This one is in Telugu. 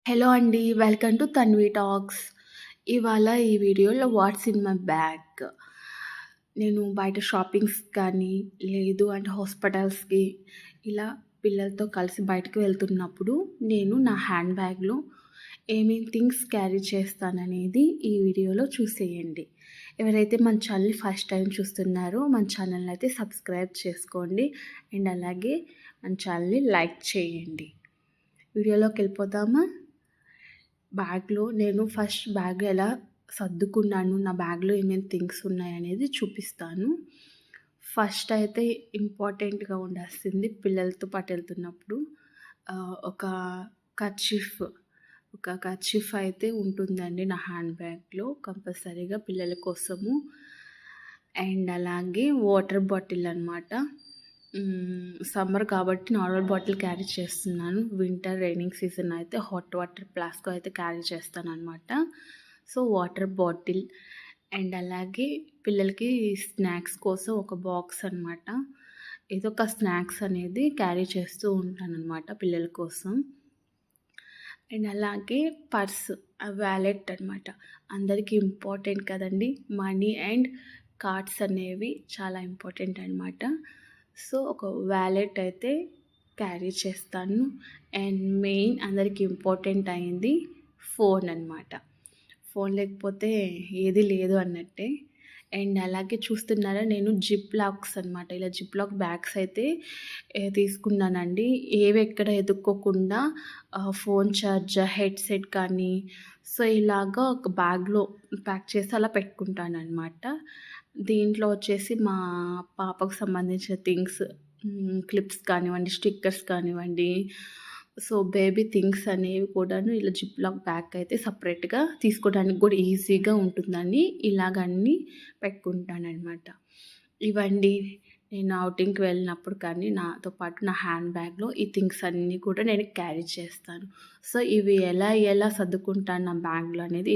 హలో అండి. Welcome to Tanvi talks. ఇవాళ ఈ వీడియోలో వాట్స్ ఇన్ మై బ్యాగ్. నేను బయట షాపింగ్స్ కానీ, లేదు అంటే హాస్పిటల్స్‌కి ఇలా పిల్లలతో కలిసి బయటకి వెళ్తున్నప్పుడు నేను నా హ్యాండ్ బ్యాగ్‌లో ఏమేం థింగ్స్ క్యారీ చేస్తాననేది ఈ వీడియోలో చూసేయండి. ఎవరైతే మన ఛానల్‌ని ఫస్ట్ టైం చూస్తున్నారో మన ఛానల్‌ని అయితే సబ్స్క్రైబ్ చేసుకోండి. అండ్ అలాగే మన ఛానల్‌ని లైక్ చేయండి. వీడియోలోకి వెళ్ళిపోదామా? బ్యాగ్‌లో నేను ఫస్ట్ బ్యాగ్ ఎలా సర్దుకున్నాను, నా బ్యాగ్‌లో ఏమేమి థింగ్స్ ఉన్నాయనేది చూపిస్తాను. ఫస్ట్ అయితే ఇంపార్టెంట్‌గా ఉండాల్సింది పిల్లలతో పాటు వెళ్తున్నప్పుడు ఒక కర్చీఫ్. ఒక కర్చీఫ్ అయితే ఉంటుందండి నా హ్యాండ్ బ్యాగ్‌లో కంపల్సరీగా పిల్లల కోసము. అండ్ అలాగే వాటర్ బాటిల్ అనమాట. సమ్మర్ కాబట్టి నార్మల్ బాటిల్ క్యారీ చేస్తున్నాను. వింటర్ రైనింగ్ సీజన్ అయితే హాట్ వాటర్ ఫ్లాస్క్ అయితే క్యారీ చేస్తానన్నమాట. సో వాటర్ బాటిల్ అండ్ అలాగే పిల్లలకి స్నాక్స్ కోసం ఒక బాక్స్ అనమాట. ఏదో ఒక స్నాక్స్ అనేది క్యారీ చేస్తూ ఉంటానన్నమాట పిల్లల కోసం. అండ్ అలాగే పర్స్, వ్యాలెట్ అనమాట. అందరికీ ఇంపార్టెంట్ కదండి. మనీ అండ్ కార్డ్స్ అనేవి చాలా ఇంపార్టెంట్ అనమాట. సో ఒక వ్యాలెట్ అయితే క్యారీ చేస్తాను. అండ్ మెయిన్ అందరికి ఇంపార్టెంట్ అయింది ఫోన్ అనమాట. ఫోన్ లేకపోతే ఏది లేదు అన్నట్టే. అండ్ అలాగే చూస్తున్నారా నేను జిప్ లాక్స్ అనమాట. ఇలా జిప్ లాక్ బ్యాగ్స్ అయితే తీసుకున్నానండి. ఏవి ఎక్కడ ఎతుక్కోకుండా ఫోన్ చార్జర్, హెడ్సెట్ కానీ సో ఇలాగా ఒక బ్యాగ్లో ప్యాక్ చేసి అలా పెట్టుకుంటానన్నమాట. దీంట్లో వచ్చేసి మా పాపకు సంబంధించిన థింగ్స్, క్లిప్స్ కానివ్వండి, స్టిక్కర్స్ కానివ్వండి, సో బేబీ థింగ్స్ అనేవి కూడాను ఇలా జిప్ లాక్ బ్యాగ్ అయితే సపరేట్గా తీసుకోవడానికి కూడా ఈజీగా ఉంటుందని ఇలాగన్నీ పెట్టుకుంటానన్నమాట. ఇవండి నేను ఔటింగ్‌కి వెళ్ళినప్పుడు కానీ నాతో పాటు నా హ్యాండ్ బ్యాగ్‌లో ఈ థింగ్స్ అన్నీ కూడా నేను క్యారీ చేస్తాను. సో ఇవి ఎలా ఎలా సర్దుకుంటాను నా బ్యాగ్‌లో అనేది